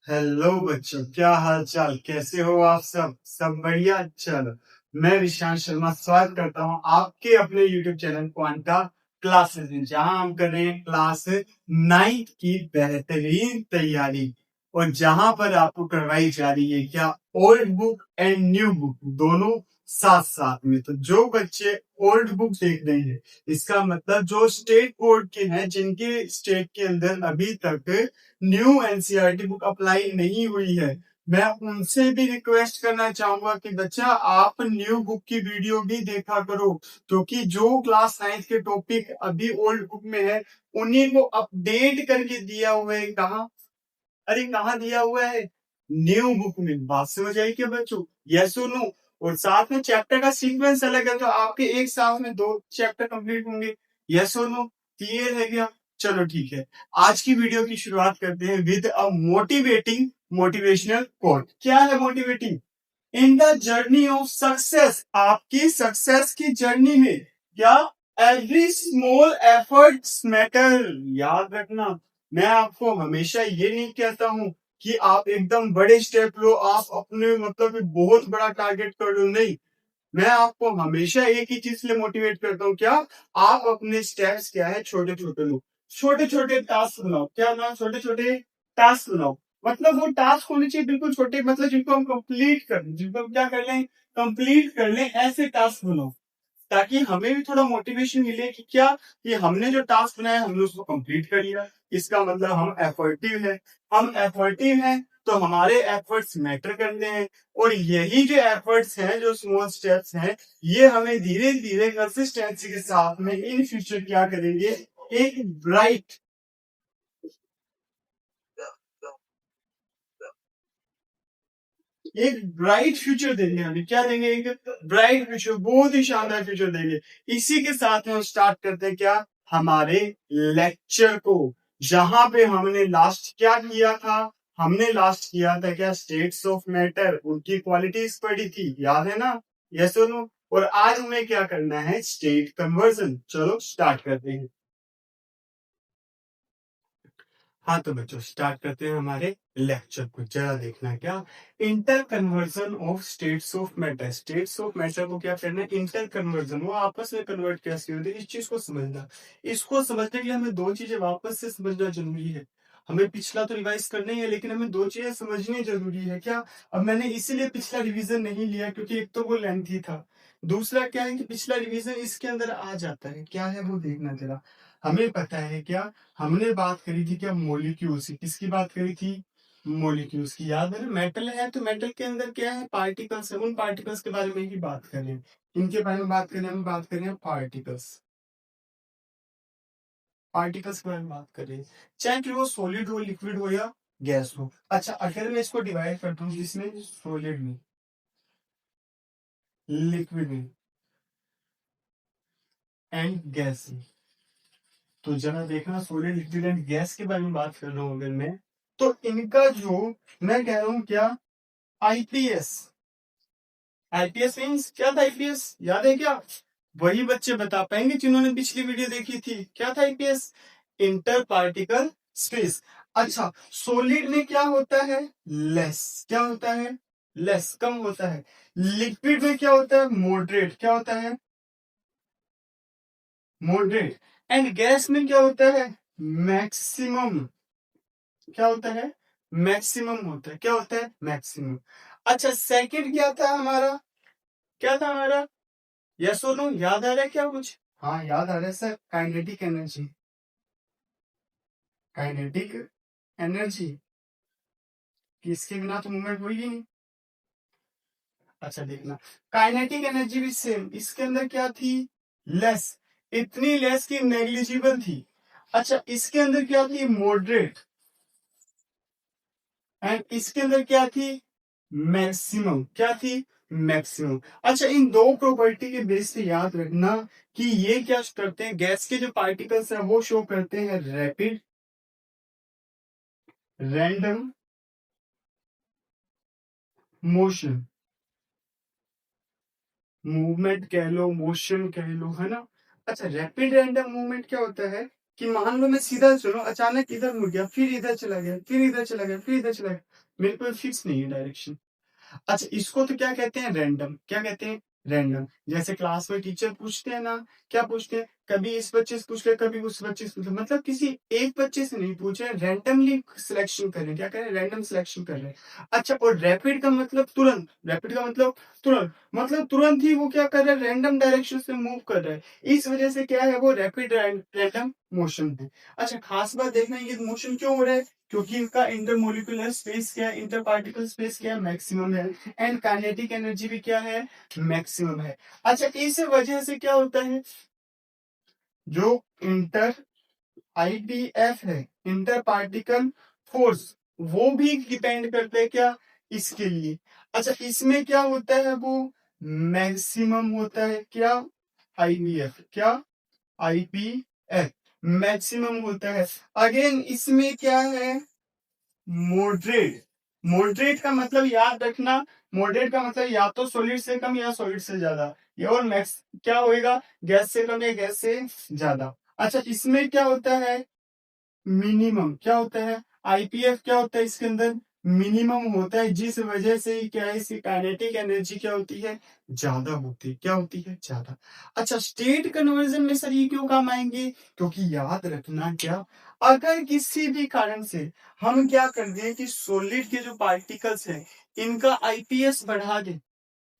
Hello बच्चों, क्या हाल चाल, कैसे हो आप सब बढ़िया। चलो, मैं विशांत शर्मा स्वागत करता हूँ आपके अपने YouTube चैनल क्वांटा क्लासेस में, जहां हम कर रहे हैं क्लास 9th की बेहतरीन तैयारी। और जहां पर आपको करवाई जा रही है क्या, old book and new book दोनों साथ साथ में। तो जो बच्चे ओल्ड बुक देख रहे हैं, इसका मतलब जो स्टेट बोर्ड के हैं, जिनके स्टेट के अंदर अभी तक न्यू एनसीईआरटी बुक अप्लाई नहीं हुई है, मैं उनसे भी रिक्वेस्ट करना चाहूंगा कि बच्चा आप न्यू बुक की वीडियो भी देखा करो, क्योंकि जो क्लास 9th के टॉपिक अभी ओल्ड बुक में है, उन्हीं को अपडेट करके दिया हुआ है। कहा, अरे कहाँ दिया हुआ है, न्यू बुक में। बात समझ आई क्या बच्चों? यस और नो। और साथ में चैप्टर का सीक्वेंस अलग है, तो आपके एक साल में 2 चैप्टर कंप्लीट होंगे। यस और नो, क्लियर है क्या? चलो ठीक है, आज की वीडियो की शुरुआत करते हैं with a motivating motivational quote. क्या है motivating? In the journey of success, आपकी सक्सेस की जर्नी में क्या, एवरी स्मॉल एफर्ट्स मैटर। याद रखना, मैं आपको हमेशा ये नहीं कहता हूं कि आप एकदम बड़े स्टेप लो, आप अपने मतलब कि बहुत बड़ा टारगेट कर लो, नहीं। मैं आपको हमेशा एक ही चीज से मोटिवेट करता हूँ, क्या, आप अपने स्टेप्स क्या है छोटे छोटे लो, छोटे छोटे टास्क बनाओ। क्या बनाओ? छोटे छोटे टास्क बनाओ। मतलब वो टास्क होने चाहिए बिल्कुल छोटे, मतलब जिनको हम कंप्लीट कर लें, जिनको हम क्या कर लें, कंप्लीट कर लें, ऐसे टास्क बनाओ, ताकि हमें भी थोड़ा मोटिवेशन मिले कि क्या, कि हमने जो टास्क बनाया हमने उसको कंप्लीट कर लिया। इसका मतलब हम एफर्टिव है। हम एफर्टिव हैं तो हमारे एफर्ट्स मैटर करते हैं। और यही जो एफर्ट्स हैं, जो स्मॉल स्टेप्स हैं, ये हमें धीरे धीरे कंसिस्टेंसी के साथ में इन फ्यूचर क्या करेंगे, एक ब्राइट एक ब्राइट फ्यूचर देंगे। हमें क्या देंगे? एक ब्राइट फ्यूचर, बहुत ही शानदार फ्यूचर देंगे। इसी के साथ में हम स्टार्ट करते हैं क्या, हमारे लेक्चर को, जहां पे हमने लास्ट क्या किया था। हमने लास्ट किया था क्या, स्टेट्स ऑफ मैटर, उनकी क्वालिटीज पढ़ी थी, याद है ना? यस और नो। और आज हमें क्या करना है, स्टेट कन्वर्जन। चलो स्टार्ट करते हैं। हाँ तो बच्चों, स्टार्ट करते हैं हमारे लेक्चर को। जरा देखना क्या, inter conversion of states of matter. States of matter को क्या करना है, इंटर कन्वर्जन, वो आपस में कन्वर्ट कैसे होते हैं, इस चीज को समझना। इसको समझने के लिए हमें दो चीजें वापस से समझना जरूरी है। हमें पिछला तो रिवाइज करना ही है, लेकिन हमें दो चीजें समझनी जरूरी है। क्या, अब मैंने इसीलिए पिछला रिवीजन नहीं लिया क्योंकि एक तो वो लेंथी था, दूसरा क्या है कि पिछला रिवीजन इसके अंदर आ जाता है। क्या है वो, देखना जरा। हमें पता है क्या, हमने बात करी थी क्या, मोलिक्यूल्स की। किसकी बात करी थी? मोलिक्यूल्स की। याद है ना, मेटल है तो मेटल के अंदर क्या है, पार्टिकल्स है। उन पार्टिकल्स के बारे में ही बात करें, इनके बारे में बात करें, हम बात करें पार्टिकल्स। पार्टिकल्स के बारे में बात करें, चाहे कि वो सॉलिड हो, लिक्विड हो या गैस हो। अच्छा, अगर मैं इसको डिवाइड करता हूँ, जिसमें सॉलिड में, लिक्विड में एंड गैस में, तो जरा देखना, सॉलिड, लिक्विड एंड गैस के बारे में बात कर रहा हूँ अगर मैं, तो इनका जो, मैं कह रहा हूँ क्या, आईपीएस। आईपीएस मीन्स क्या था? आईपीएस याद है क्या? वही बच्चे बता पाएंगे जिन्होंने पिछली वीडियो देखी थी। क्या था आईपीएस? Inter particle space. अच्छा, सॉलिड में क्या होता है, लेस। क्या होता है? लेस, कम होता है। लिक्विड में क्या होता है, मॉडरेट। क्या होता है? मॉडरेट। एंड गैस में क्या होता है, मैक्सिमम। क्या होता है? मैक्सिमम होता है। क्या होता है? मैक्सिमम। अच्छा, सेकंड क्या था हमारा? क्या था हमारा? यस और नो, याद आ रहा है क्या कुछ? हाँ याद आ रहा है sir, kinetic energy. Kinetic energy, कि इसके बिना तो मूवमेंट होगी नहीं। अच्छा देखना, काइनेटिक एनर्जी भी सेम, इसके अंदर क्या थी, लेस। इतनी लेस की नेग्लिजिबल थी। अच्छा, इसके अंदर क्या थी, मॉडरेट। एंड इसके अंदर क्या थी, मैक्सिमम। क्या थी? मैक्सिमम। अच्छा, इन दो प्रॉपर्टी के बेस पे याद रखना कि ये क्या करते हैं, गैस के जो पार्टिकल्स हैं वो शो करते हैं रैपिड, रैंडम मोशन। मूवमेंट कह लो, मोशन कह लो, है ना? अच्छा, रैपिड रैंडम मूवमेंट क्या होता है, कि मान लो मैं सीधा चलूं, अचानक इधर मुड़ गया, फिर इधर चला गया, फिर इधर चला गया, फिर इधर चला गया, मेरे को फिक्स नहीं है डायरेक्शन। अच्छा, इसको तो क्या कहते हैं, रैंडम। क्या कहते हैं, रैंडम। जैसे क्लास में टीचर पूछते हैं ना, क्या पूछते हैं, कभी इस बच्चे से पूछ ले, कभी उस बच्चे से पूछ ले, मतलब किसी एक बच्चे से नहीं पूछ रहे, रैंडमली सिलेक्शन कर रहे हैं। क्या कर रहे हैं, रैंडम सिलेक्शन कर रहे हैं। अच्छा, और रैपिड का मतलब तुरंत, रैपिड का मतलब तुरंत, मतलब तुरंत ही वो क्या कर रहा है, रैंडम डायरेक्शन से मूव कर रहा है। इस वजह से क्या है, वो रैपिड रैंडम मोशन है। अच्छा, खास बात देखना, ये मोशन क्यों हो रहा है, क्योंकि इनका इंटरमोलिकुलर स्पेस क्या है, इंटर पार्टिकल स्पेस क्या है, मैक्सिमम है। एंड काइनेटिक एनर्जी भी क्या है, मैक्सिमम है। अच्छा, इस वजह से क्या होता है, जो इंटर आईपीएफ है, इंटर पार्टिकल फोर्स, वो भी डिपेंड करते हैं क्या, इसके लिए। अच्छा, इसमें क्या होता है, वो मैक्सिमम होता है क्या, आईपीएफ क्या, आईपीएफ मैक्सिमम होता है। अगेन इसमें क्या है, मॉडरेट। मॉडरेट का मतलब याद रखना, मॉडरेट का मतलब या तो सॉलिड से कम या सॉलिड से ज्यादा, ये और मैक्स क्या होएगा, गैस से कम या गैस से ज्यादा। अच्छा, इसमें क्या होता है, मिनिमम क्या होता है, आईपीएफ क्या होता है, इसके अंदर मिनिमम होता है, जिस वजह से क्या है, इसकी काइनेटिक एनर्जी क्या होती है, ज्यादा होती है। क्या होती है, ज्यादा। अच्छा, स्टेट कन्वर्जन में सर ये क्यों काम आएंगे, क्योंकि याद रखना क्या, अगर किसी भी कारण से हम क्या कर दें कि सॉलिड के जो पार्टिकल्स हैं, इनका आईपीएस बढ़ा दें,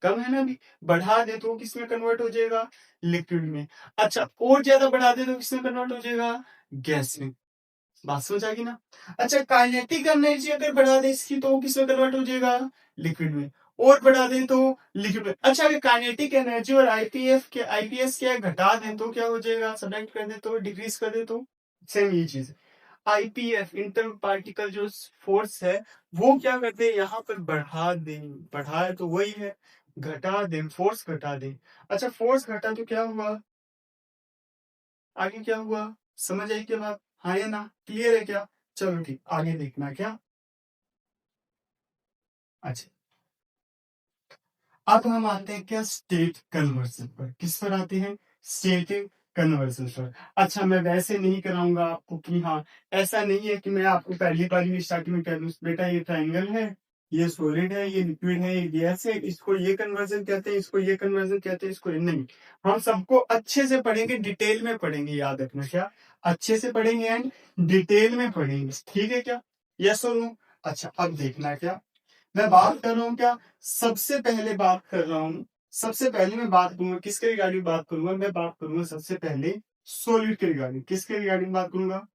कम है ना अभी, बढ़ा दे तो वो किसमें कन्वर्ट हो जाएगा, लिक्विड में। अच्छा, और ज्यादा बढ़ा दे तो किसमें कन्वर्ट हो जाएगा, गैस में। बात समझ आ गई ना। अच्छा, काइनेटिक एनर्जी अगर बढ़ा दे इसकी तो किसमें कन्वर्ट हो जाएगा, लिक्विड में। और बढ़ा दें तो लिक्विड में। अच्छा, अगर काइनेटिक एनर्जी और आईपीएफ के आईपीएस क्या है, घटा दें तो क्या हो जाएगा, सब्ट्रैक्ट कर दे तो, डिक्रीज कर दे तो, सेम ये चीज। आईपीएफ इंटर पार्टिकल जो फोर्स है, वो क्या करते हैं, यहाँ पर बढ़ा दें, बढ़ाए तो वही है, घटा दें, फोर्स घटा दें। अच्छा, फोर्स घटा तो क्या हुआ, आगे क्या हुआ, समझ आई क्या बात, हाँ या ना, क्लियर है क्या। चलो ठीक, आगे देखना क्या। अच्छा, अब हम आते हैं क्या, स्टेट कन्वर्जन पर। किस पर आते हैं, स्टेट कन्वर्जन पर। अच्छा, मैं वैसे नहीं कराऊंगा आपको कि हाँ, ऐसा नहीं है कि मैं आपको पहली बार ही स्टार्टिंग में कह दूं बेटा ये ट्राइंगल है, ये सॉलिड है, ये लिक्विड है, ये गैस है, इसको ये कन्वर्जन कहते हैं, इसको ये कन्वर्जन कहते हैं, इसको ये नहीं। हम सबको अच्छे से पढ़ेंगे, डिटेल में पढ़ेंगे, याद रखना क्या, अच्छे से पढ़ेंगे एंड डिटेल में पढ़ेंगे, ठीक है क्या, यस और नो। अच्छा, अब देखना क्या, मैं बात कर रहा हूँ क्या, सबसे पहले बात कर रहा हूँ, सबसे पहले मैं बात करूंगा किसके रिगार्डिंग बात करूंगा, मैं बात करूंगा सबसे पहले सॉलिड के रिगार्डिंग। किसके रिगार्डिंग बात करूंगा,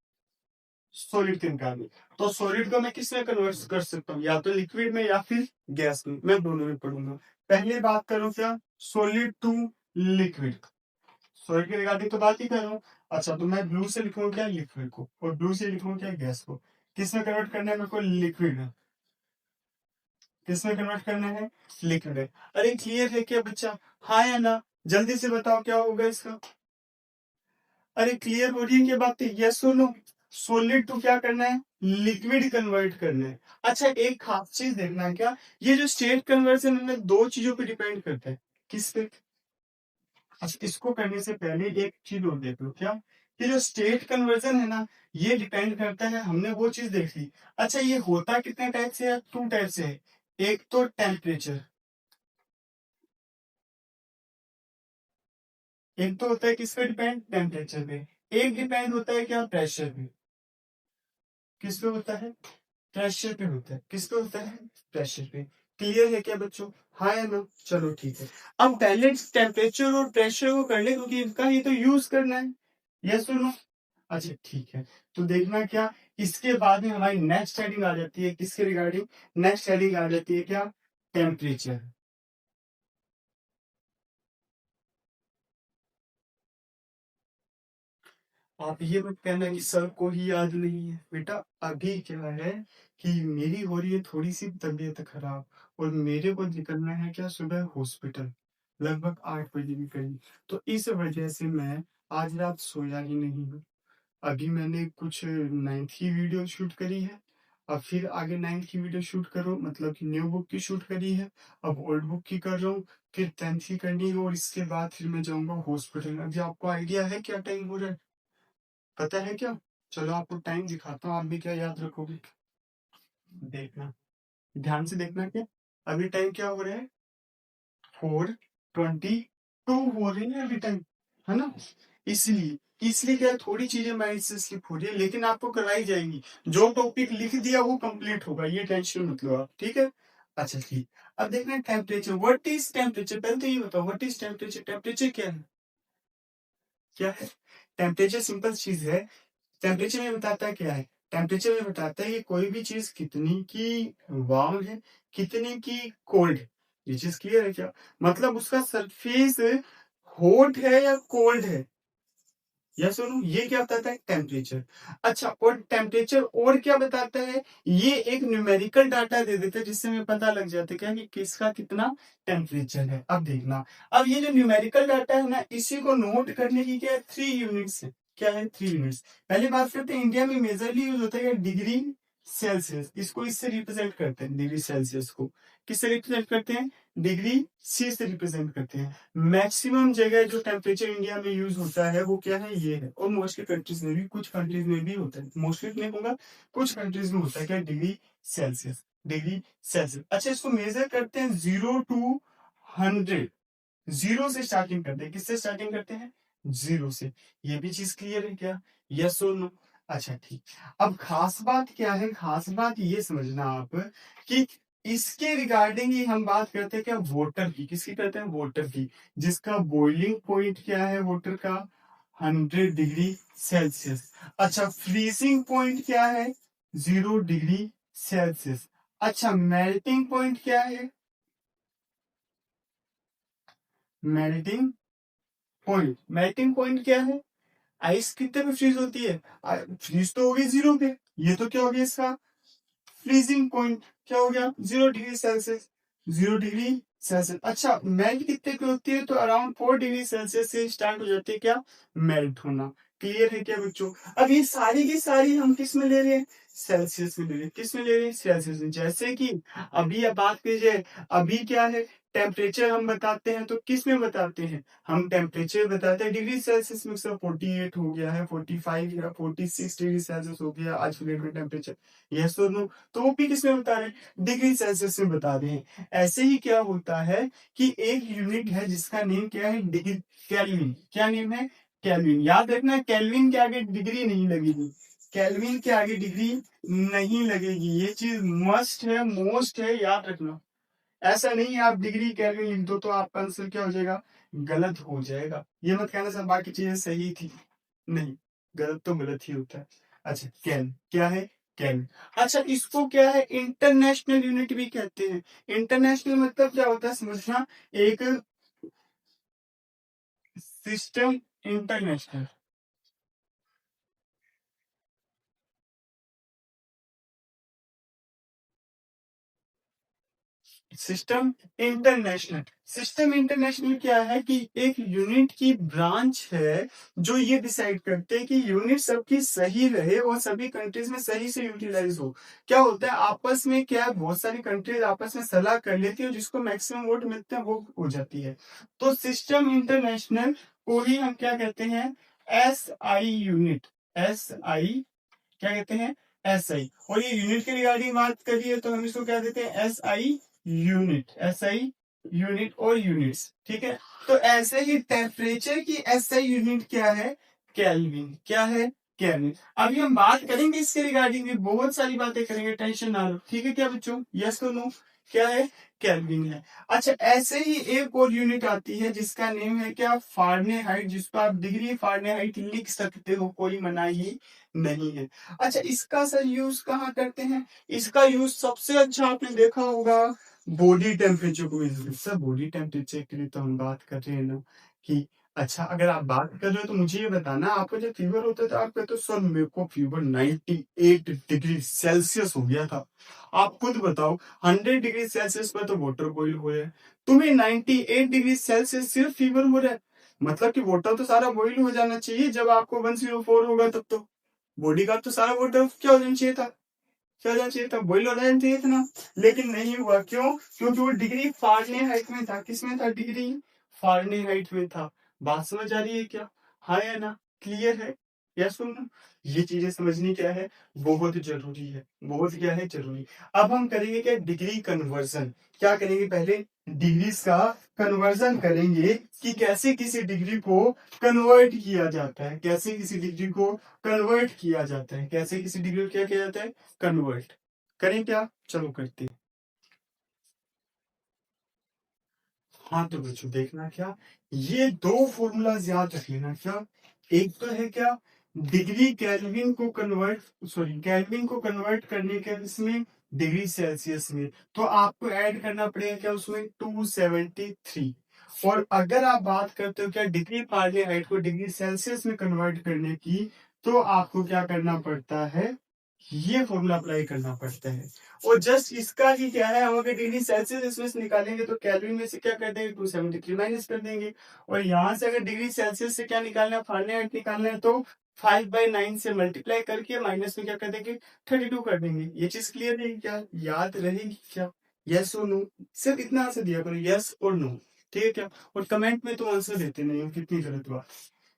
सॉलिड के रिगार्डिंग। तो सॉलिड को मैं किस में कन्वर्ट कर सकता हूँ, या तो लिक्विड में या फिर गैस में, मैं दोनों में पढ़ूंगा। पहले बात करूँ क्या, सॉलिड टू लिक्विड। सॉलिड के रिगार्डिंग तो बात ही कर रहा हूँ। अच्छा, तो मैं ब्लू से लिखूंगा क्या, लिक्विड को, और ब्लू से लिखूंगा क्या, गैस को। किस में कन्वर्ट करना है मेरे को, लिक्विड में। किसमें कन्वर्ट करना है, लिक्विड में। अरे क्लियर है क्या बच्चा, हाँ या ना, जल्दी से बताओ क्या होगा इसका। अरे क्लियर हो रही है क्या बात, यस और नो। सॉलिड तो क्या करना है, लिक्विड कन्वर्ट करना है। अच्छा, एक खास चीज देखना है क्या, ये जो स्टेट कन्वर्जन है दो चीजों पे डिपेंड करता है। किस पे, अच्छा इसको करने से पहले एक चीज और देख लो क्या, ये जो स्टेट कन्वर्जन है ना, ये डिपेंड करता है, हमने वो चीज देख ली। अच्छा, ये होता कितने टाइप से है, टू टाइप से है। एक तो टेम्परेचर, एक तो होता है किस पे डिपेंड, टेम्परेचर पे। एक डिपेंड होता है क्या, प्रेशर पे। किस पे होता है, प्रेशर पे होता है। किस पे होता है, प्रेशर पे। क्लियर है क्या बच्चों, हाँ या नो, चलो ठीक है। अब पहले टेम्परेचर और प्रेशर को कर ले, क्योंकि इनका ही तो यूज करना है, यस और नो। अच्छा ठीक है, तो देखना क्या, इसके बाद में हमारी नेक्स्ट हेडिंग आ जाती है, किसके रिगार्डिंग, नेक्स्ट हेडिंग आ जाती है क्या, टेम्परेचर। आप ये मत कहना कि सर को ही याद नहीं है बेटा। अभी क्या है कि मेरी हो रही है थोड़ी सी तबीयत खराब, और मेरे को निकलना है क्या, सुबह हॉस्पिटल, लगभग 8 बजे के करीब। तो इस वजह से मैं आज रात सोया ही नहीं हूँ। अभी मैंने कुछ 9th की वीडियो शूट करी है, अब फिर आगे 9th की वीडियो शूट करो, मतलब कि न्यू बुक की शूट करी है, अब ओल्ड बुक की कर रहा हूँ, फिर 10th की करनी है, और इसके बाद फिर मैं जाऊंगा हॉस्पिटल। अभी आपको आइडिया है क्या टाइम हो रहा है, पता है क्या? चलो आपको टाइम दिखाता हूँ, आप भी क्या याद रखोगे? देखना, ध्यान से देखना क्या अभी टाइम क्या हो रहा है, 4:22 हो रही है अभी टाइम, है ना? इसलिए इसलिए क्या है, थोड़ी चीजें माइंड से स्लिप हो रही है, लेकिन आपको कराई जाएंगी। जो टॉपिक लिख दिया वो कंप्लीट होगा, ये टेंशन मत लो आप, ठीक है? अच्छा ठीक। अब देखना टेम्परेचर, व्हाट इज टेम्परेचर, पहले तो ये बताओ व्हाट इज टेम्परेचर। टेम्परेचर क्या है? क्या है टेम्परेचर? सिंपल चीज है। टेम्परेचर में बताता है क्या है, टेम्परेचर में बताता है कि कोई भी चीज कितनी की वार्म है, कितने की कोल्ड है। ये चीज क्लियर है क्या? मतलब उसका सरफेस हॉट है या कोल्ड है, या सुनो, ये क्या बताता है, टेम्परेचर। अच्छा, और टेम्परेचर और क्या बताता है, ये एक न्यूमेरिकल डाटा दे देता है, जिससे हमें पता लग जाता है क्या कि किसका कितना टेम्परेचर है। अब देखना, अब ये जो न्यूमेरिकल डाटा है ना, इसी को नोट करने की क्या है, 3 यूनिट्स है। क्या है? 3 यूनिट्स। पहले बात करते हैं, इंडिया में मेजरली यूज होता है डिग्री सेल्सियस, इसको इससे रिप्रेजेंट करते हैं, डिग्री सेल्सियस को किससे रिप्रेजेंट करते हैं, डिग्री सी से रिप्रेजेंट करते हैं। मैक्सिमम जगह जो टेम्परेचर इंडिया में यूज होता है वो क्या है, ये है। और मोस्टली कंट्रीज में भी, कुछ कंट्रीज में भी होता है, मोस्टली नहीं होगा, कुछ कंट्रीज में होता है क्या, डिग्री सेल्सियस। Degree Celsius. अच्छा, इसको मेजर करते हैं 0 to 100, जीरो से स्टार्टिंग करते हैं। किससे स्टार्टिंग करते हैं, जीरो से। ये भी चीज क्लियर है क्या, यस और नो? अच्छा ठीक। अब खास बात क्या है, खास बात ये समझना आप कि इसके रिगार्डिंग ही हम बात करते हैं क्या, वाटर की। किसकी करते हैं, वाटर की, जिसका बॉइलिंग पॉइंट क्या है वाटर का, 100 डिग्री सेल्सियस। अच्छा, फ्रीजिंग पॉइंट क्या है, 0 डिग्री सेल्सियस। अच्छा, मेल्टिंग पॉइंट क्या है, मेल्टिंग पॉइंट। मेल्टिंग पॉइंट क्या है, आइस कितने पे फ्रीज होती है, फ्रीज तो हो गई 0 पे, ये तो क्या हो गया इसका फ्रीजिंग पॉइंट, क्या हो गया 0 डिग्री सेल्सियस। 0 degree Celsius. अच्छा, मेल्ट कितने पे होती है, तो अराउंड 4 डिग्री सेल्सियस से स्टार्ट हो जाती है क्या, मेल्ट होना। क्लियर है क्या बच्चों? अब ये सारी की सारी हम किस में ले रहे हैं, सेल्सियस में ले रहे हैं। किस में ले रहे हैं, सेल्सियस में। जैसे कि अभी अब बात कीजिए, अभी क्या है, टेम्परेचर हम बताते हैं तो किस में बताते हैं, हम टेम्परेचर बताते हैं डिग्री सेल्सियस में। 48 हो गया है, 45 या 46 डिग्री सेल्सियस हो गया आज की डेट में टेम्परेचर, यस और नो? तो वो भी किसमें बता रहे हैं, डिग्री सेल्सियस में बता रहे हैं। ऐसे ही क्या होता है कि एक यूनिट है जिसका नेम क्या है, डिग्री, केल्विन। क्या नेम है, केल्विन। याद रखना, केल्विन के आगे डिग्री नहीं लगेगी, केल्विन के आगे डिग्री नहीं लगेगी। ये चीज मस्ट है, मोस्ट है, याद रखना। ऐसा नहीं है आप डिग्री केल्विन लिख दो तो आपका आंसर क्या हो जाएगा, गलत हो जाएगा। ये मत कहना सर बाकी चीजें सही थी, नहीं, गलत तो गलत ही होता है। अच्छा, कैन क्या है, कैन। अच्छा, इसको क्या है, इंटरनेशनल यूनिट भी कहते हैं। इंटरनेशनल मतलब क्या होता है समझना, एक system, international system international. System international क्या है कि एक यूनिट की ब्रांच है जो ये डिसाइड करते हैं कि यूनिट सबकी सही रहे और सभी कंट्रीज में सही से यूटिलाइज हो। क्या होता है आपस में, क्या है, बहुत सारी कंट्रीज आपस में सलाह कर लेती है, जिसको मैक्सिमम वोट मिलते हैं वो हो जाती है। तो सिस्टम इंटरनेशनल को ही हम क्या कहते हैं, S I unit. S I क्या कहते हैं, एस आई। और ये यूनिट के रिगार्डिंग बात करिए तो हम इसको क्या देते हैं, S I unit. S I unit और यूनिट्स, ठीक है। तो ऐसे ही टेम्परेचर की एस आई यूनिट क्या है, केल्विन। क्या है, केल्विन। अभी हम बात करेंगे इसके रिगार्डिंग भी, बहुत सारी बातें करेंगे, टेंशन ना लो, ठीक है क्या बच्चों, यस तो नो? क्या है, केल्विन है। अच्छा, ऐसे ही एक और यूनिट आती है जिसका नेम है क्या, फारेनहाइट, जिसको आप डिग्री फारेनहाइट लिख सकते हो, कोई मनाही नहीं है। अच्छा, इसका सर यूज कहाँ करते हैं, इसका यूज सबसे अच्छा आपने देखा होगा बॉडी टेम्परेचर को यूज। सर बॉडी टेम्परेचर के लिए तो हम बात कर रहे हैं ना कि, अच्छा अगर आप बात कर रहे हो तो मुझे ये बताना, आपको जब फीवर होता है तो आप कहते हो सर मेरे को फीवर 98 डिग्री सेल्सियस हो गया था। आप खुद बताओ, 100 डिग्री सेल्सियस पर तो वाटर बॉईल हो है, तुम्हें 98 डिग्री सेल्सियस सिर्फ फीवर हो रहा है। मतलब कि वाटर तो सारा बॉईल हो जाना चाहिए, जब आपको 104 होगा तब तो बॉडी का तो सारा वाटर क्या हो जाना चाहिए था, क्या हो जाना चाहिए था, बॉईल हो जाना चाहिए था ना। लेकिन नहीं हुआ, क्यों? क्योंकि वो डिग्री फारेनहाइट में था। किस में था, डिग्री फारेनहाइट में था। बात समझ आ रही है क्या, हाँ या ना, क्लियर है, यस सुन, ये चीजें समझनी क्या है, बहुत जरूरी है, बहुत क्या है जरूरी। अब हम करेंगे क्या, डिग्री कन्वर्जन। क्या करेंगे, पहले डिग्रीज का कन्वर्जन करेंगे कि कैसे किसी डिग्री को कन्वर्ट किया जाता है, कैसे किसी डिग्री को कन्वर्ट किया जाता है, कैसे किसी डिग्री को क्या किया जाता है, कन्वर्ट करें क्या, चलो करते हैं। हाँ तो बच्चों देखना क्या, ये दो फॉर्मूलाज याद रख लेना क्या। एक तो है क्या, डिग्री केल्विन को कन्वर्ट, सॉरी केल्विन को कन्वर्ट करने के इसमें डिग्री सेल्सियस में, तो आपको ऐड करना पड़ेगा क्या उसमें 273। और अगर आप बात करते हो क्या डिग्री फारेनहाइट को डिग्री सेल्सियस में कन्वर्ट करने की, तो आपको क्या करना पड़ता है, ये फॉर्मूला अप्लाई करना पड़ता है। और जस्ट इसका ही क्या है, हम अगर डिग्री सेल्सियस इसमें से निकालेंगे तो केल्विन में से क्या कर देंगे, 273 माइनस कर देंगे। और यहाँ से अगर डिग्री सेल्सियस से क्या निकालना है, फारेनहाइट निकालना है, तो 5/9 से मल्टीप्लाई करके माइनस में क्या कर देंगे, 32 कर देंगे। ये चीज क्लियर रहेगी क्या, याद रहेगी क्या, यस और नो, सिर्फ इतना आंसर दिया करो, यस और नो, ठीक है क्या। और कमेंट में तो आंसर देते नहीं हो, कितनी गलत बात।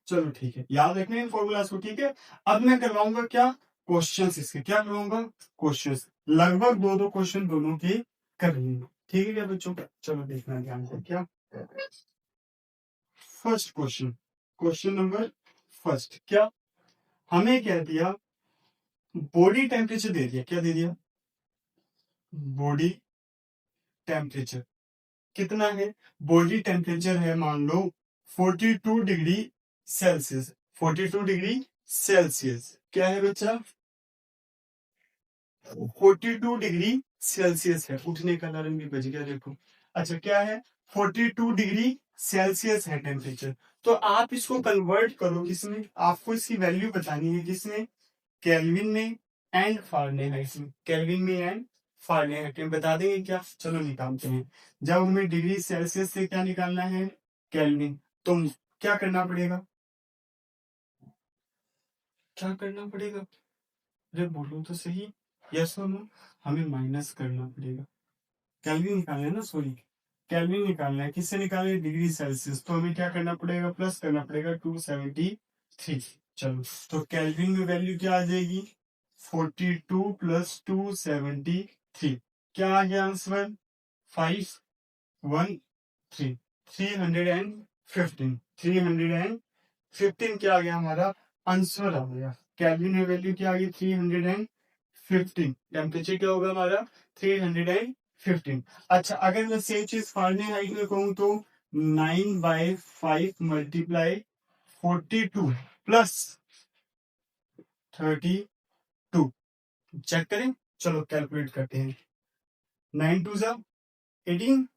चलो ठीक है, याद रखना इन फॉर्मूलाज को, ठीक है। अब मैं करवाऊंगा क्या, क्वेश्चंस, इसके क्या करवाऊंगा, क्वेश्चंस, लगभग दो दो क्वेश्चन दोनों के कर लेंगे, ठीक है क्या बच्चों। चलो देखना ध्यान से क्या, first question, question number first क्या, हमें क्या दिया, बॉडी टेम्परेचर दे दिया, क्या दे दिया, बॉडी टेम्परेचर कितना है, बॉडी टेम्परेचर है मान लो 42 डिग्री सेल्सियस, 42 डिग्री सेल्सियस क्या है बच्चा, 42 डिग्री सेल्सियस है, उठने का अलार्म भी बज गया देखो। अच्छा क्या है, 42 डिग्री सेल्सियस है टेम्परेचर। तो आप इसको कन्वर्ट करो किसमें, आपको इसकी वैल्यू बतानी है किसमें, केल्विन में एंड फारेनहाइट में, केल्विन में एंड फारेनहाइट में बता देंगे क्या, चलो निकालते हैं। जब हमें डिग्री सेल्सियस से क्या निकालना है, केल्विन, तो क्या करना पड़ेगा, क्या करना पड़ेगा, अरे बोलो तो सही, यस और नो, हमें माइनस करना पड़ेगा, केल्विन निकालना है ना, सॉरी केल्विन निकालना है, किससे निकालेंगे, डिग्री सेल्सियस, तो हमें क्या करना पड़ेगा, प्लस करना पड़ेगा 273। चलो तो केल्विन में वैल्यू क्या आ जाएगी, 42 प्लस 273, क्या आ गया आंसर, 513, 315, 315 क्या आ गया हमारा आंसर आ गया। केल्विन में वैल्यू क्या आ गई, 315, टेम्परेचर क्या होगा हमारा, 315। अच्छा अगर मैं सेम चीज फारेनहाइट में कहूँ तो 9/5 मल्टीप्लाई 42 प्लस 32, चेक करें, चलो कैलकुलेट करते हैं। 9 2 जा 18,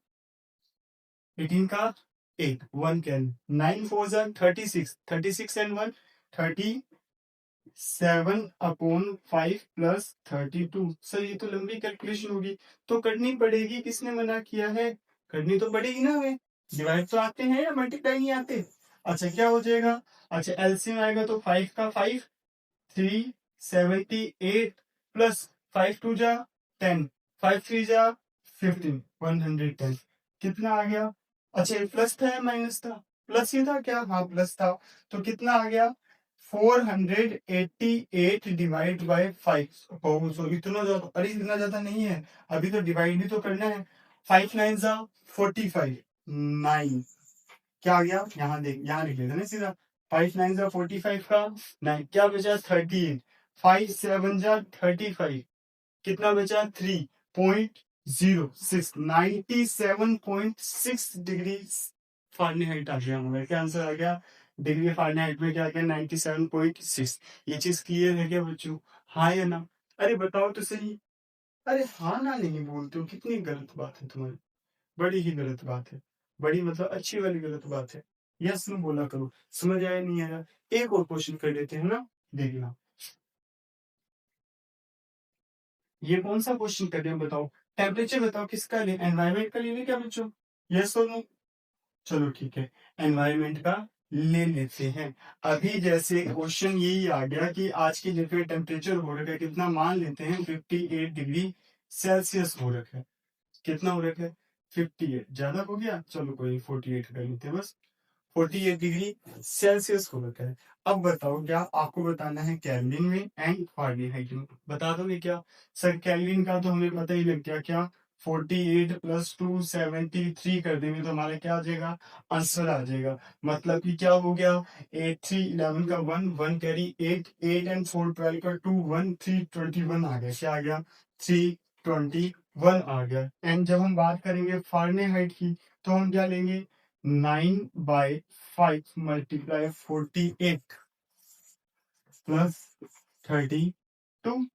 18 का 8, 1 कैन, 9 4 जा 36, 36 एंड 1 37/5 प्लस 32। सर ये तो लंबी कैलकुलेशन होगी, तो करनी पड़ेगी, किसने मना किया है, करनी तो पड़ेगी ना हमें, डिवाइड तो आते हैं या मल्टीप्लाई नहीं आते। अच्छा क्या हो जाएगा, अच्छा एलसीएम आएगा तो 5 का 5, 378 प्लस 5 2 जा 10, 5 3 जा 15, 110 कितना आ गया। अच्छा ये प्लस था या माइनस था, प्लस ही था क्या, हाँ प्लस था, तो कितना आ गया 488 डिवाइड बाय 5। सो इतना ज्यादा, अरे इतना ज्यादा नहीं है, अभी तो डिवाइड भी तो करना है। 5 9 जा 45, 9 क्या आ गया, यहाँ देख, यहाँ लिख लेते ना सीधा, 5 9 जा 45 का 9 क्या बचा 38, 5 7 जा 35, कितना बचा 3.06, 97.6 डिग्री फारेनहाइट आ गया हमारा, क्या आंसर आ गया, डिग्री फारेनहाइट में क्या आ गया 97.6। ये चीज क्लियर है क्या बच्चों, हाँ या ना, अरे बताओ तो सही, अरे हाँ ना नहीं बोलते हो, कितनी गलत बात है तुम्हारी, बड़ी ही गलत बात है, बड़ी मतलब अच्छी वाली गलत बात है। यस में बोला करो, समझ आया नहीं आया। एक और क्वेश्चन कर लेते हैं ना, देखना ये कौन सा क्वेश्चन कर रहे हैं बताओ, टेम्परेचर बताओ किसका ले, एनवायरमेंट का ले लें क्या बच्चों, यस और नो, चलो ठीक है एनवायरमेंट का ले लेते हैं। अभी जैसे क्वेश्चन यही आ गया कि आज की डेट में टेम्परेचर हो रखा है कितना, मान लेते हैं 58 डिग्री सेल्सियस हो रखा है, कितना हो रखा है 58, ज्यादा हो गया, चलो कोई 48 कर लेते हैं बस, 48 डिग्री सेल्सियस को होता है। अब बताओ क्या आपको बताना है केल्विन में एंड फारेनहाइट में, बता दोगे क्या? सर केल्विन का तो हमें पता ही लग गया, क्या 48 प्लस 273 कर देंगे तो हमारा क्या आ जाएगा, आंसर आ जाएगा। मतलब कि क्या हो गया, 8 3 11 का 1 1 कैरी 8 8 एंड 4 12 का 2 1 3 21 आ गया। क्या आ गया, 321 आ गया। एंड जब हम बात करेंगे फारेनहाइट की तो हम क्या लेंगे, 9/5 मल्टीप्लाई 48 प्लस 32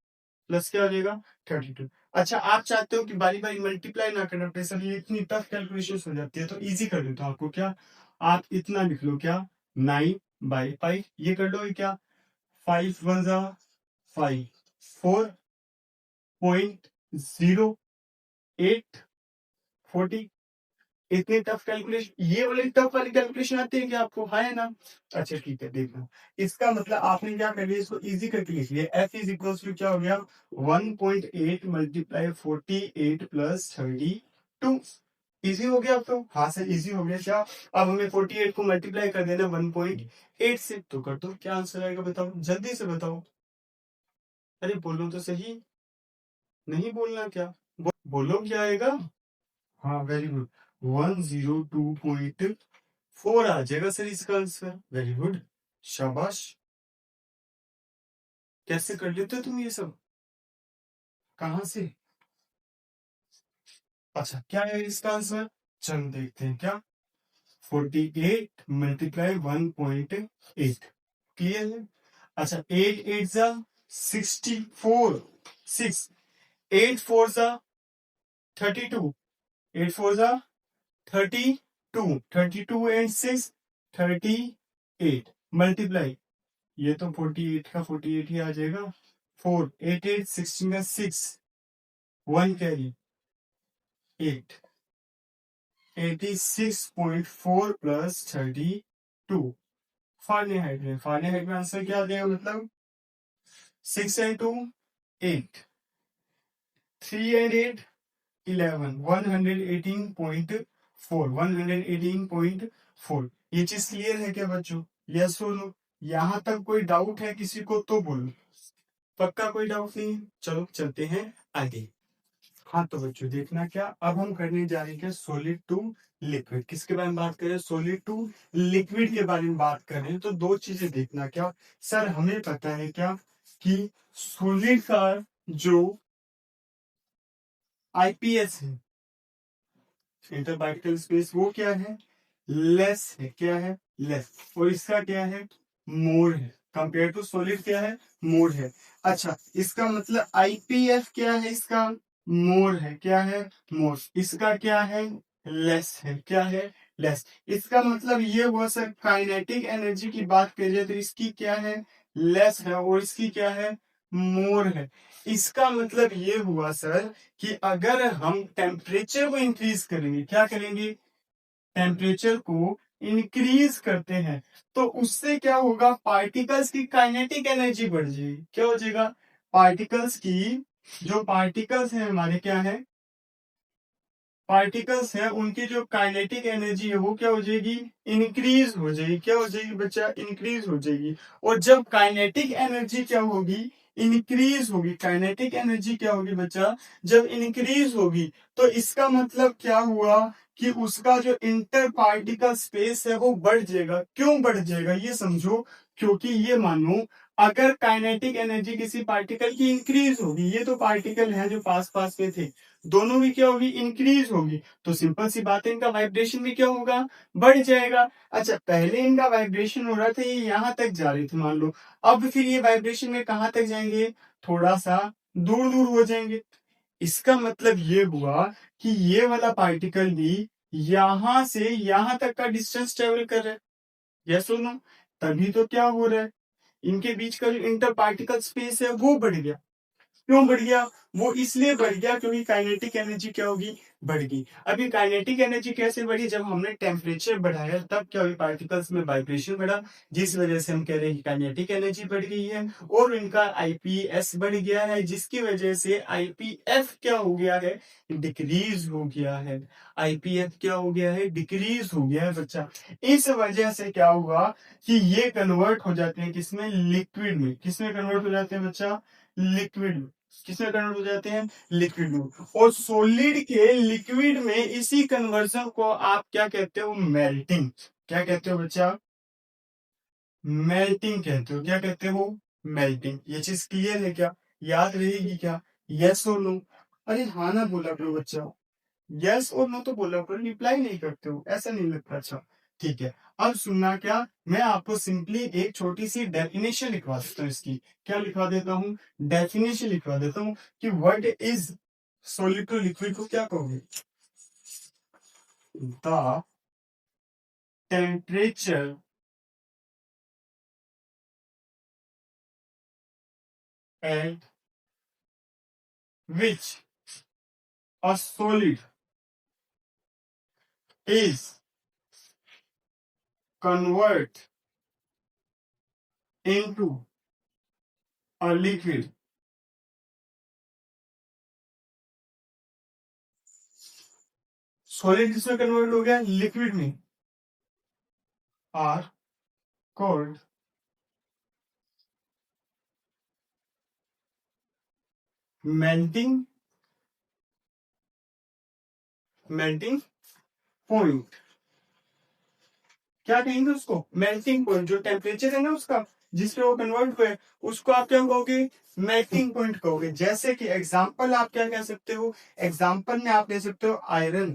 प्लस क्या हो जाएगा, 32। अच्छा आप चाहते हो कि बारी बारी मल्टीप्लाई ना करना पड़े सर, ये इतनी टफ कैलकुलेशन हो जाती है, तो इजी कर देता हूँ आपको। क्या आप इतना लिख लो, क्या 9/5 ये कर लो, ये क्या 5 1 जा 5 4.08 40। इतने टफ कैलकुलेशन, ये वाली टफ वाली कैलकुलेशन आती है क्या आपको, हाँ है ना? अच्छा ठीक है, देखना इसका मतलब आपने क्या कर लिया, इसको इजी करके लिख लिया। एफ इज इक्वल टू क्या हो गया, 1.8 मल्टीप्लाई 48 प्लस 32। इजी हो गया अब तो, हाँ सर इजी हो गया। क्या अब हमें 48 को मल्टीप्लाई कर देना 1.8 से, तो कर दो, क्या आंसर आएगा बताओ, जल्दी से बताओ। अरे बोलो तो सही, नहीं बोलना क्या, बोलो क्या आएगा। हाँ वेरी गुड, 102.4 आ जाएगा सर इसका आंसर। वेरी गुड, शाबाश। कैसे कर लेते हो तुम ये सब, कहाँ से? अच्छा क्या है इसका आंसर, चलो देखते हैं। क्या 48 मल्टीप्लाई 1.8, क्लियर है? अच्छा 8 8 जा 64, 6 8 4 जा 32, 8 4 जा 32, 32 एंड 6 38 मल्टीप्लाई, ये तो 48 का 48 ही आ जाएगा। 4 8 8 16 का 6 1 कैरी 8 86.4 प्लस 32 फारेनहाइट में आंसर क्या आ जाएगा, मतलब 6 एंड 2 8 3 एंड 8 11 118.4 118.4। ये चीज क्लियर है क्या बच्चों, यस बोलो। यहाँ तक कोई डाउट है किसी को तो बोलो, पक्का कोई डाउट नहीं है? चलो चलते हैं आगे। हाँ तो बच्चों देखना, क्या अब हम करने जा रहे हैं सॉलिड टू लिक्विड। किसके बारे में बात करें, सॉलिड टू लिक्विड के बारे में बात करें तो दो चीजें देखना। क्या सर हमें पता है क्या कि सॉलिड का जो आईपीएस है, इंटरपार्टिकल स्पेस, वो क्या है, लेस है। क्या है, लेस। और इसका क्या है, मोर है। कंपेयर टू सॉलिड क्या है, मोर है। अच्छा इसका मतलब आईपीएफ क्या है, इसका मोर है। क्या है, मोर। इसका क्या है, लेस है। क्या है, लेस। इसका मतलब ये हुआ सर, काइनेटिक एनर्जी की बात करिए तो इसकी क्या है, लेस है, और इसकी क्या है, मोर है। इसका मतलब ये हुआ सर कि अगर हम टेम्परेचर को इंक्रीज करेंगे, क्या करेंगे, टेम्परेचर को इंक्रीज करते हैं, तो उससे क्या होगा, पार्टिकल्स की काइनेटिक एनर्जी बढ़ जाएगी। क्या हो जाएगा, पार्टिकल्स की, जो पार्टिकल्स हैं हमारे, क्या है, पार्टिकल्स है, उनकी जो काइनेटिक एनर्जी है वो क्या हो जाएगी, इंक्रीज हो जाएगी। क्या हो जाएगी बच्चा, इंक्रीज हो जाएगी। और जब काइनेटिक एनर्जी क्या होगी, इंक्रीज होगी। काइनेटिक एनर्जी क्या होगी बच्चा, जब इंक्रीज होगी, तो इसका मतलब क्या हुआ कि उसका जो इंटर पार्टिकल स्पेस है वो बढ़ जाएगा। क्यों बढ़ जाएगा ये समझो, क्योंकि ये मानो अगर काइनेटिक एनर्जी किसी पार्टिकल की इंक्रीज होगी, ये तो पार्टिकल है जो पास पास में थे, दोनों भी क्या होगी, इंक्रीज होगी, तो सिंपल सी बात है इनका वाइब्रेशन भी क्या होगा, बढ़ जाएगा। अच्छा पहले इनका वाइब्रेशन हो रहा था, ये यहां तक जा रही थी मान लो, अब फिर ये वाइब्रेशन में कहां तक जाएंगे, थोड़ा सा दूर दूर हो जाएंगे। इसका मतलब ये हुआ कि ये वाला पार्टिकल भी यहां से यहां तक का डिस्टेंस ट्रेवल कर रहा है। यस सुनो, तभी तो क्या हो रहा है, इनके बीच का जो इंटर पार्टिकल स्पेस है वो बढ़ गया। क्यों बढ़ गया? वो इसलिए बढ़ गया क्योंकि काइनेटिक एनर्जी क्या होगी? बढ़ गई। अभी काइनेटिक एनर्जी कैसे बढ़ी? जब हमने टेम्परेचर बढ़ाया तब क्या हुई? पार्टिकल्स में वाइब्रेशन बढ़ा, जिस वजह से हम कह रहे हैं कि काइनेटिक एनर्जी बढ़ गई है और इनका आईपीएस बढ़ गया है, जिसकी वजह से आईपीएफ क्या हो गया है? डिक्रीज हो गया है। आईपीएफ क्या हो गया है? डिक्रीज हो गया है बच्चा। इस वजह से क्या हुआ कि ये कन्वर्ट हो जाते हैं किसमें? लिक्विड में। किसमें कन्वर्ट हो जाते हैं बच्चा? लिक्विड में। किसमें कन्वर्ट हो जाते हैं? लिक्विड में। और सॉलिड के लिक्विड में इसी कन्वर्जन को आप क्या कहते हो? मेल्टिंग। क्या कहते हो बच्चा? मेल्टिंग कहते हो। क्या कहते हो? मेल्टिंग। ये चीज क्लियर है क्या? याद रहेगी क्या? यस और नो? अरे हाँ ना बोला करो बच्चा। यस और नो तो बोला करो, रिप्लाई नहीं करते हो, ऐसा नहीं लगता। अच्छा ठीक है, अब सुनना क्या, मैं आपको सिंपली एक छोटी सी डेफिनेशन लिखवा देता हूँ इसकी। क्या लिखवा देता हूँ? डेफिनेशन लिखवा देता हूँ कि what is solid to liquid को क्या कहोगे? The temperature at which a solid is convert into a liquid solid किसमें कन्वर्ट हो गया? लिक्विड में। Are called melting melting point. क्या कहेंगे उसको? Melting point. जो टेम्परेचर है ना उसका, जिसपे वो कन्वर्ट हुए, उसको आप क्या कहोगे? मेल्टिंग पॉइंट कहोगे। जैसे कि एग्जांपल आप क्या कह सकते हो? एग्जांपल में आप ले सकते हो आयरन।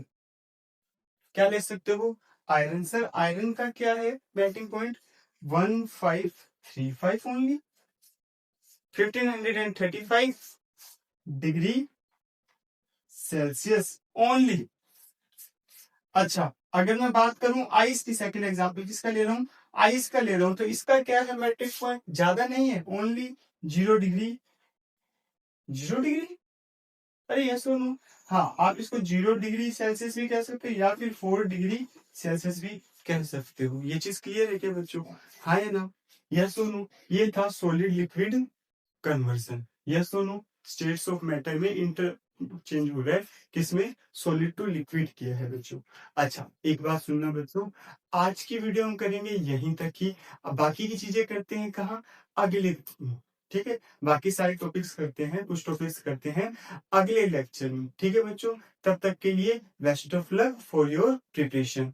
क्या ले सकते हो? आयरन। सर आयरन का क्या है melting point? 1535 only, 1535 degree Celsius only. अच्छा, अगर मैं बात करूं आइस की, सेकंड एग्जांपल किसका ले रहा हूं? आइस का ले रहा हूं, तो इसका क्या है मेट्रिक पॉइंट? ज्यादा नहीं है, ओनली 0 डिग्री। 0 डिग्री? अरे ये सुनो, हाँ आप इसको 0 डिग्री सेल्सियस भी कह सकते हो या फिर 4 डिग्री सेल्सियस भी कह सकते हो। ये चीज क्लियर है क्या बच्चों? हाँ है ना? यस सुनो, ये था सॉलिड लिक्विड कन्वर्जन। यस दोनों स्टेट्स ऑफ मैटर में इंटर चेंज हो रहा है, किसमें? सॉलिड टू लिक्विड किया है बच्चों। अच्छा एक बात सुनना बच्चों, आज की वीडियो हम करेंगे यहीं तक ही। अब बाकी की चीजें करते हैं कहाँ? अगले दिन। ठीक है, बाकी सारे टॉपिक्स करते हैं, कुछ टॉपिक्स करते हैं अगले लेक्चर में। ठीक है बच्चों, तब तक के लिए best of luck for your preparation.